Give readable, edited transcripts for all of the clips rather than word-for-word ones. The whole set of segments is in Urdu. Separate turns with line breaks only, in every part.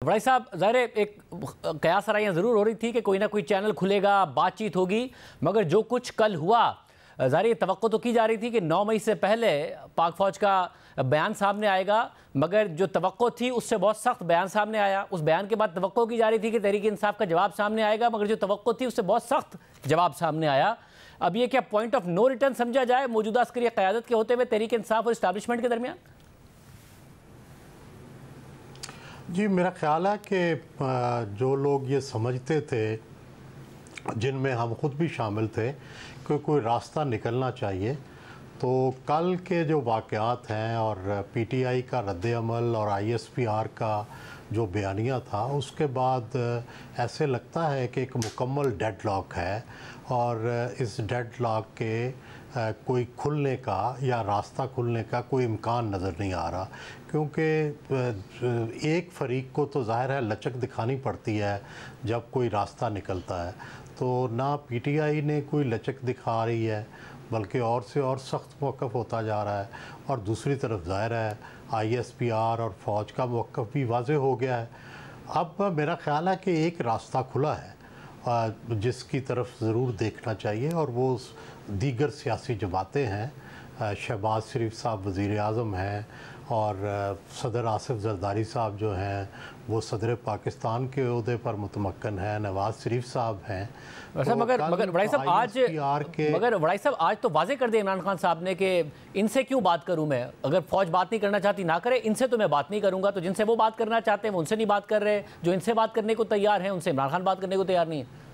بھائی صاحب ظاہر ایک قیاس آرائیاں ضرور ہو رہی تھی کہ کوئی نہ کوئی چینل کھلے گا، بات چیت ہوگی، مگر جو کچھ کل ہوا ظاہر یہ توقع تو کی جا رہی تھی کہ 9 مئی سے پہلے پاک فوج کا بیان سامنے آئے گا، مگر جو توقع تھی اس سے بہت سخت بیان سامنے آیا۔ اس بیان کے بعد توقع کی جا رہی تھی کہ تحریک انصاف کا جواب سامنے آئے گا، مگر جو توقع تھی اس سے بہت سخت جواب سامنے آیا۔ اب یہ کیا پوائنٹ آف نو ریٹرن سمجھا جائے موجودہ عسکری قیادت کے ہوتے ہوئے تحریک انصاف اور اسٹیبلشمنٹ کے درمیان؟
جی میرا خیال ہے کہ جو لوگ یہ سمجھتے تھے، جن میں ہم خود بھی شامل تھے، کہ کوئی راستہ نکلنا چاہیے، تو کل کے جو واقعات ہیں اور پی ٹی آئی کا رد عمل اور آئی ایس پی آر کا جو بیانیہ تھا، اس کے بعد ایسے لگتا ہے کہ ایک مکمل ڈیڈ لاک ہے، اور اس ڈیڈ لاک کے کوئی کھلنے کا یا راستہ کھلنے کا کوئی امکان نظر نہیں آ رہا، کیونکہ ایک فریق کو تو ظاہر ہے لچک دکھانی پڑتی ہے جب کوئی راستہ نکلتا ہے، تو نہ پی ٹی آئی نے کوئی لچک دکھا رہی ہے بلکہ اور سے اور سخت موقف ہوتا جا رہا ہے، اور دوسری طرف ظاہر ہے آئی ایس پی آر اور فوج کا موقف بھی واضح ہو گیا ہے۔ اب میرا خیال ہے کہ ایک راستہ کھلا ہے جس کی طرف ضرور دیکھنا چاہیے، اور وہ دیگر سیاسی جماعتیں ہیں۔ شہباز شریف صاحب وزیر اعظم ہیں، اور صدر آصف زرداری صاحب جو ہیں وہ صدر پاکستان کے عہدے پر متمکن ہیں، نواز شریف صاحب ہیں۔
مگر وڑائی صاحب آج تو واضح کر دیا عمران خان صاحب نے کہ ان سے کیوں بات کروں میں، اگر فوج بات نہیں کرنا چاہتی نہ کرے، ان سے تو میں بات نہیں کروں گا، تو جن سے وہ بات کرنا چاہتے ہیں وہ ان سے نہیں بات کر رہے، جو ان سے بات کرنے کو تیار ہیں ان سے عمران خان بات کرنے کو تیار نہیں ہے۔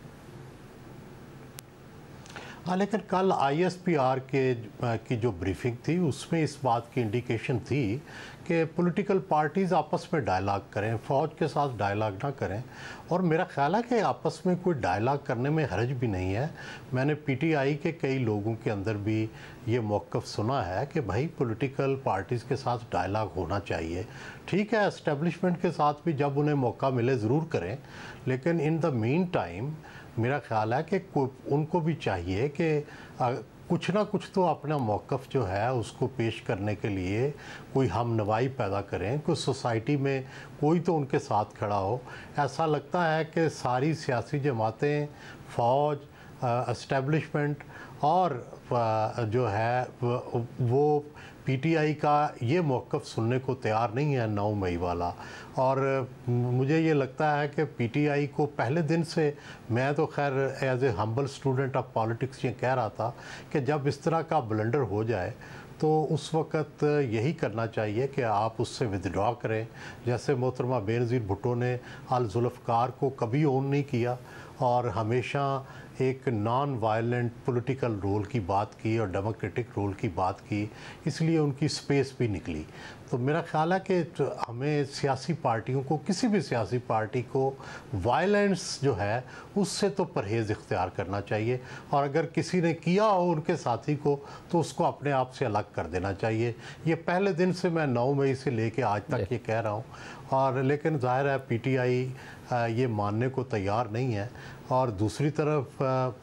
ہاں لیکن کل آئی ایس پی آر کی جو بریفنگ تھی اس میں اس بات کی انڈیکیشن تھی کہ پولیٹیکل پارٹیز آپس میں ڈائلاگ کریں، فوج کے ساتھ ڈائلاگ نہ کریں، اور میرا خیال ہے کہ آپس میں کوئی ڈائلاگ کرنے میں حرج بھی نہیں ہے۔ میں نے پی ٹی آئی کے کئی لوگوں کے اندر بھی یہ موقف سنا ہے کہ بھائی پولیٹیکل پارٹیز کے ساتھ ڈائلاگ ہونا چاہیے، ٹھیک ہے اسٹیبلشمنٹ کے ساتھ بھی جب انہیں موقع ملے ضرور کریں، لیکن ان دا مین ٹائم میرا خیال ہے کہ ان کو بھی چاہیے کہ کچھ نہ کچھ تو اپنا موقف جو ہے اس کو پیش کرنے کے لیے کوئی ہم نوائی پیدا کریں، کوئی سوسائٹی میں کوئی تو ان کے ساتھ کھڑا ہو۔ ایسا لگتا ہے کہ ساری سیاسی جماعتیں، فوج، اسٹیبلشمنٹ اور جو ہے وہ پی ٹی آئی کا یہ موقف سننے کو تیار نہیں ہے 9 مئی والا، اور مجھے یہ لگتا ہے کہ پی ٹی آئی کو پہلے دن سے، میں تو خیر as a humble student of politics یہ کہہ رہا تھا کہ جب اس طرح کا بلنڈر ہو جائے تو اس وقت یہی کرنا چاہیے کہ آپ اس سے ودڈرا کریں، جیسے محترمہ بے نظیر بھٹو نے الذوالفقار کو کبھی اون نہیں کیا اور ہمیشہ ایک نان وائلنٹ پولیٹیکل رول کی بات کی اور ڈیموکریٹک رول کی بات کی، اس لیے ان کی سپیس بھی نکلی۔ تو میرا خیال ہے کہ ہمیں سیاسی پارٹیوں کو، کسی بھی سیاسی پارٹی کو وائلنس جو ہے اس سے تو پرہیز اختیار کرنا چاہیے، اور اگر کسی نے کیا ہو ان کے ساتھی کو تو اس کو اپنے آپ سے الگ کر دینا چاہیے۔ یہ پہلے دن سے میں 9 مئی سے لے کے آج تک یہ کہہ رہا ہوں، اور لیکن ظاہر ہے پی ٹی آئی یہ ماننے کو تیار نہیں ہے، اور دوسری طرف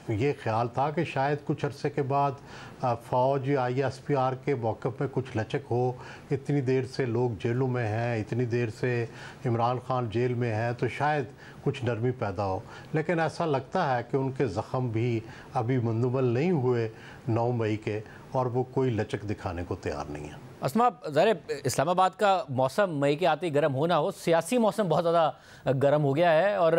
یہ خیال تھا کہ شاید کچھ عرصے کے بعد فوج آئی ایس پی آر کے موقف میں کچھ لچک ہو، اتنی دیر سے لوگ جیلوں میں ہیں، اتنی دیر سے عمران خان جیل میں ہیں، تو شاید کچھ نرمی پیدا ہو، لیکن ایسا لگتا ہے کہ ان کے زخم بھی ابھی مندمل نہیں ہوئے 9 مئی کے، اور وہ کوئی لچک دکھانے کو تیار نہیں ہے۔
اسما، ظاہر اسلام آباد کا موسم مئی کے آتے ہی گرم ہونا ہو، سیاسی موسم بہت زیادہ گرم ہو گیا ہے، اور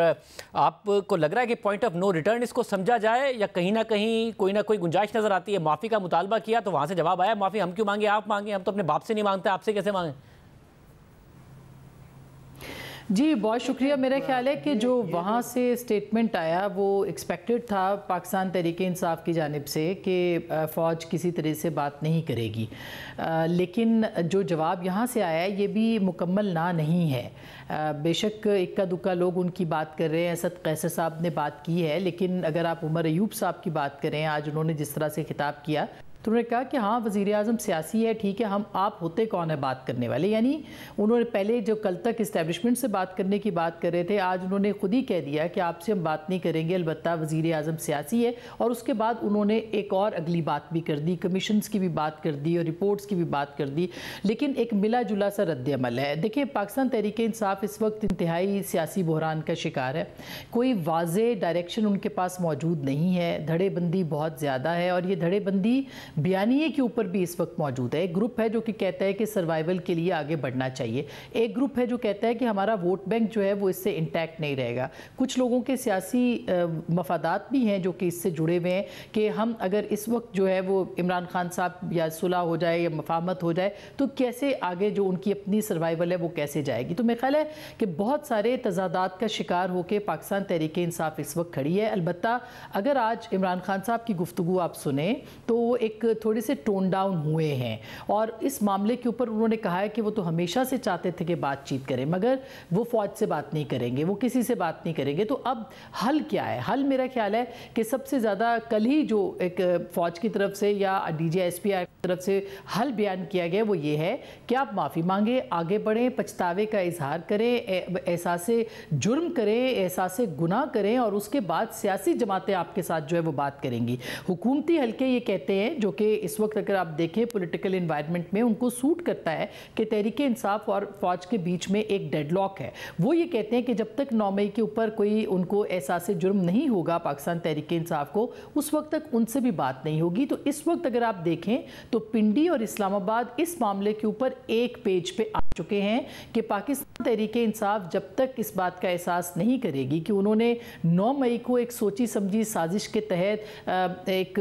آپ کو لگ رہا ہے کہ پوائنٹ آف نو ریٹرن اس کو سمجھا جائے، یا کہیں نہ کہیں کوئی نہ کوئی گنجائش نظر آتی ہے؟ معافی کا مطالبہ کیا تو وہاں سے جواب آیا معافی ہم کیوں مانگیں، آپ مانگیں، ہم تو اپنے باپ سے نہیں مانگتے، آپ سے کیسے مانگیں؟
جی بہت شکریہ۔ میرا خیال ہے کہ جو وہاں سے سٹیٹمنٹ آیا وہ ایکسپیکٹڈ تھا پاکستان تحریک انصاف کی جانب سے کہ فوج کسی طرح سے بات نہیں کرے گی، لیکن جو جواب یہاں سے آیا ہے یہ بھی مکمل نہ نہیں ہے۔ بے شک اکا دکا لوگ ان کی بات کر رہے ہیں، اسد قیصر صاحب نے بات کی ہے، لیکن اگر آپ عمر ایوب صاحب کی بات کریں، آج انہوں نے جس طرح سے خطاب کیا تو انہوں نے کہا کہ ہاں وزیر اعظم سیاسی ہے، ٹھیک ہے، آپ ہوتے کون ہے بات کرنے والے؟ یعنی انہوں نے پہلے جو کل تک اسٹیبلشمنٹ سے بات کرنے کی بات کر رہے تھے، آج انہوں نے خود ہی کہہ دیا کہ آپ سے ہم بات نہیں کریں گے، البتہ وزیر اعظم سیاسی ہے. اور اس کے بعد انہوں نے ایک اور اگلی بات بھی کر دی، کمیشنز کی بھی بات کر دی اور رپورٹس کی بھی بات کر دی، لیکن ایک ملا جلا سا رد عمل ہے. دیکھیں پاکستان تحریک انصاف اس وقت انتہائی سیاسی بحران کا شکار ہے. کوئی واضح ڈائریکشن ان کے پاس موجود نہیں ہے، دھڑے بندی بہت زیادہ ہے، اور یہ دھڑے بندی بیانیے کے اوپر بھی اس وقت موجود ہے. ایک گروپ ہے جو کہ کہتا ہے کہ سروائیول کے لیے آگے بڑھنا چاہیے، ایک گروپ ہے جو کہتا ہے کہ ہمارا ووٹ بینک جو ہے وہ اس سے انٹیکٹ نہیں رہے گا. کچھ لوگوں کے سیاسی مفادات بھی ہیں جو کہ اس سے جڑے ہوئے ہیں کہ ہم اگر اس وقت جو ہے وہ عمران خان صاحب یا صلح ہو جائے یا مفاہمت ہو جائے تو کیسے آگے جو ان کی اپنی سروائیول ہے وہ کیسے جائے گی. تو میرا خیال ہے کہ بہت سارے تضادات کا شکار ہو کے پاکستان تحریک انصاف اس وقت کھڑی ہے. البتہ اگر آج عمران خان صاحب کی گفتگو آپ سنیں تو وہ ایک تھوڑے سے ٹون ڈاؤن ہوئے ہیں، اور اس معاملے کے اوپر انہوں نے کہا ہے کہ وہ تو ہمیشہ سے چاہتے تھے کہ بات چیت کریں، مگر وہ فوج سے بات نہیں کریں گے، وہ کسی سے بات نہیں کریں گے. تو اب حل کیا ہے؟ حل میرا خیال ہے کہ سب سے زیادہ کل ہی جو ایک فوج کی طرف سے یا ڈی جی ایس پی آئی کی طرف سے حل بیان کیا گیا وہ یہ ہے کہ آپ معافی مانگیں، آگے بڑھیں، پچھتاوے کا اظہار کریں، احساس جرم کریں، احساس گناہ کریں، اور اس کے بعد سیاسی جماعتیں آپ کے ساتھ جو ہے وہ بات کریں گی. حکومتی حلقے یہ کہتے ہیں، جو کہ اس وقت اگر آپ دیکھیں پولیٹیکل انوائرمنٹ میں ان کو سوٹ کرتا ہے کہ تحریک انصاف اور فوج کے بیچ میں ایک ڈیڈ لاک ہے. وہ یہ کہتے ہیں کہ جب تک 9 مئی کے اوپر کوئی ان کو احساس جرم نہیں ہوگا پاکستان تحریک انصاف کو، اس وقت تک ان سے بھی بات نہیں ہوگی. تو اس وقت اگر آپ دیکھیں تو پنڈی اور اسلام آباد اس معاملے کے اوپر ایک پیج پہ آ چکے ہیں کہ پاکستان تحریک انصاف جب تک اس بات کا احساس نہیں کرے گی کہ انہوں نے 9 مئی کو ایک سوچی سمجھی سازش کے تحت ایک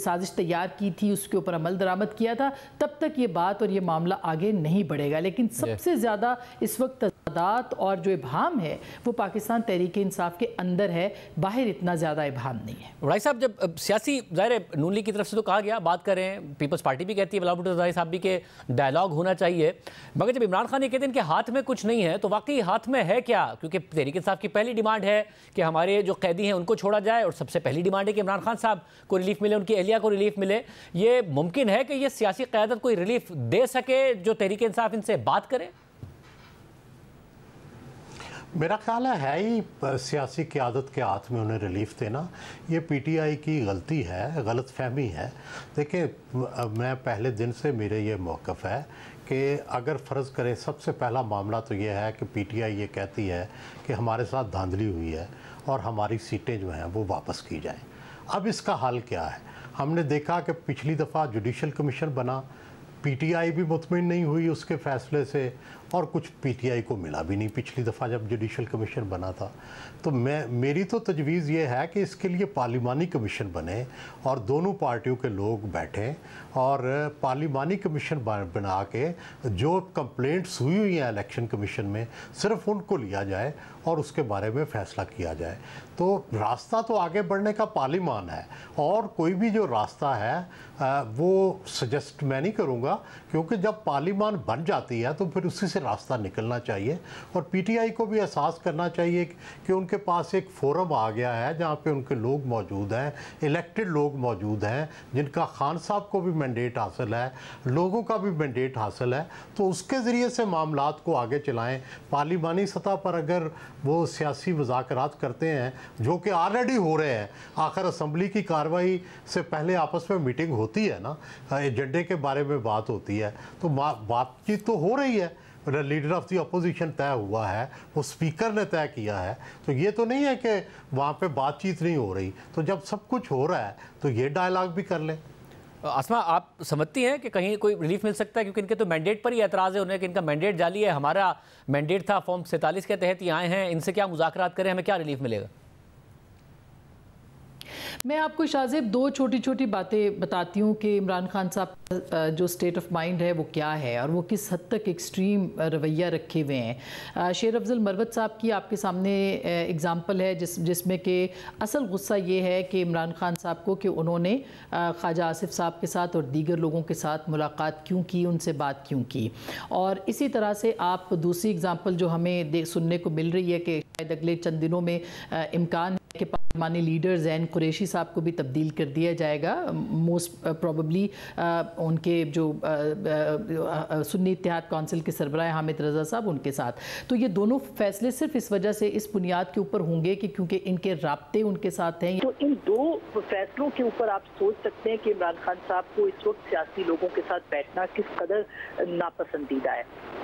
سازش تیار کی تھی، اس کے اوپر عمل درآمد کیا تھا، تب تک یہ بات اور یہ معاملہ آگے نہیں بڑھے گا. لیکن سب سے زیادہ اس وقت تضادات اور جو ابہام ہے وہ پاکستان تحریک انصاف کے اندر ہے، باہر اتنا زیادہ ابہام نہیں ہے.
رائی صاحب، جب سیاسی ظاہر نون لیگ کی طرف سے تو کہا گیا بات کریں، پیپلز پارٹی بھی کہتی ہے، بلاول بھٹو زرداری صاحب بھی کہ ڈائلاگ ہونا چاہیے، مگر جب عمران خان یہ کہتے ہیں کہ ہاتھ میں کچھ نہیں ہے تو واقعی ہاتھ میں ہے کیا؟ کیونکہ تحریک انصاف کی پہلی ڈیمانڈ ہے کہ ہمارے جو قیدی ہیں ان کو چھوڑا جائے، اور سب سے پہلی ڈیمانڈ ہے کہ عمران خان صاحب کو ریلیف ملے، ان کی اہلیہ کو ریلیف ملے. یہ ممکن ہے کہ یہ سیاسی قیادت کوئی ریلیف دے سکے جو تحریک انصاف ان سے بات کرے؟
میرا خیال ہے ہی سیاسی قیادت کے ہاتھ میں انہیں ریلیف دینا. یہ پی ٹی آئی کی غلطی ہے، غلط فہمی ہے. دیکھیں میں پہلے دن سے میرے یہ موقف ہے کہ اگر فرض کریں، سب سے پہلا معاملہ تو یہ ہے کہ پی ٹی آئی یہ کہتی ہے کہ ہمارے ساتھ دھاندلی ہوئی ہے اور ہماری سیٹیں جو ہیں وہ واپس کی جائیں. اب اس کا حل کیا ہے؟ ہم نے دیکھا کہ پچھلی دفعہ جوڈیشل کمیشن بنا، پی ٹی آئی بھی مطمئن نہیں ہوئی اس کے فیصلے سے، اور کچھ پی ٹی آئی کو ملا بھی نہیں پچھلی دفعہ جب جوڈیشل کمیشن بنا تھا. تو میری تو تجویز یہ ہے کہ اس کے لیے پارلیمانی کمیشن بنے اور دونوں پارٹیوں کے لوگ بیٹھیں اور پارلیمانی کمیشن بنا کے جو کمپلینٹس ہوئی ہیں الیکشن کمیشن میں صرف ان کو لیا جائے اور اس کے بارے میں فیصلہ کیا جائے. تو راستہ تو آگے بڑھنے کا پارلیمان ہے، اور کوئی بھی جو راستہ ہے وہ سجیسٹ میں نہیں کروں گا، کیونکہ جب پارلیمان بن جاتی ہے تو پھر اسی سے راستہ نکلنا چاہیے. اور پی ٹی آئی کو بھی احساس کرنا چاہیے کہ ان کے پاس ایک فورم آ گیا ہے جہاں پہ ان کے لوگ موجود ہیں، الیکٹڈ لوگ موجود ہیں جن کا خان صاحب کو بھی مینڈیٹ حاصل ہے، لوگوں کا بھی مینڈیٹ حاصل ہے. تو اس کے ذریعے سے معاملات کو آگے چلائیں. پارلیمانی سطح پر اگر وہ سیاسی مذاکرات کرتے ہیں جو کہ آلریڈی ہو رہے ہیں، آخر اسمبلی کی کارروائی سے پہلے آپس میں میٹنگ ہوتی ہے نا، ایجنڈے کے بارے میں بات ہوتی ہے، تو بات چیت تو ہو رہی ہے. لیڈر آف دی اپوزیشن طے ہوا ہے، وہ سپیکر نے طے کیا ہے. تو یہ تو نہیں ہے کہ وہاں پہ بات چیت نہیں ہو رہی. تو جب سب کچھ ہو رہا ہے تو یہ ڈائلاگ بھی کر لیں.
اسما، آپ سمجھتی ہیں کہ کہیں کوئی ریلیف مل سکتا ہے؟ کیونکہ ان کے تو مینڈیٹ پر ہی اعتراض ہے انہیں کہ ان کا مینڈیٹ جعلی ہے. ہمارا مینڈیٹ تھا فارم 47 کے تحت یہ آئے ہیں، ان سے کیا مذاکرات کریں، ہمیں کیا ریلیف ملے گا؟
میں آپ کو شاذب 2 چھوٹی چھوٹی باتیں بتاتی ہوں کہ عمران خان صاحب جو سٹیٹ آف مائنڈ ہے وہ کیا ہے اور وہ کس حد تک ایکسٹریم رویہ رکھے ہوئے ہیں. شیر افضل مروت صاحب کی آپ کے سامنے اگزامپل ہے جس میں کہ اصل غصہ یہ ہے کہ عمران خان صاحب کو کہ انہوں نے خواجہ آصف صاحب کے ساتھ اور دیگر لوگوں کے ساتھ ملاقات کیوں کی، ان سے بات کیوں کی. اور اسی طرح سے آپ دوسری اگزامپل جو ہمیں سننے کو مل رہی ہے کہ شاید اگلے چند دنوں میں امکان کہ پارلیمانی لیڈر زین قریشی صاحب کو بھی تبدیل کر دیا جائے گا، موسٹ پروبیبلی ان کے جو سنی اتحاد کونسل کے سربراہ حامد رضا صاحب ان کے ساتھ. تو یہ دونوں فیصلے صرف اس وجہ سے اس بنیاد کے اوپر ہوں گے کہ کیونکہ ان کے رابطے ان کے ساتھ ہیں.
تو ان دو فیصلوں کے اوپر آپ سوچ سکتے ہیں کہ عمران خان صاحب کو اس وقت سیاسی لوگوں کے ساتھ بیٹھنا کس قدر ناپسندیدہ ہے.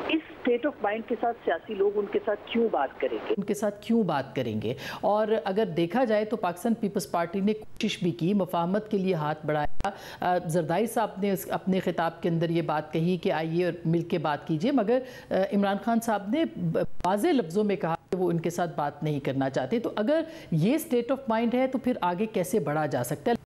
اس اسٹیٹ آف مائنڈ کے ساتھ سیاسی لوگ ان کے ساتھ کیوں بات کریں گے،
ان کے ساتھ کیوں بات کریں گے؟ اور اگر دیکھا جائے تو پاکستان پیپلز پارٹی نے کوشش بھی کی، مفاہمت کے لیے ہاتھ بڑھایا. زرداری صاحب نے اپنے خطاب کے اندر یہ بات کہی کہ آئیے اور مل کے بات کیجئے، مگر عمران خان صاحب نے واضح لفظوں میں کہا کہ وہ ان کے ساتھ بات نہیں کرنا چاہتے. تو اگر یہ اسٹیٹ آف مائنڈ ہے تو پھر آگے کیسے بڑھا جا سکتا ہے؟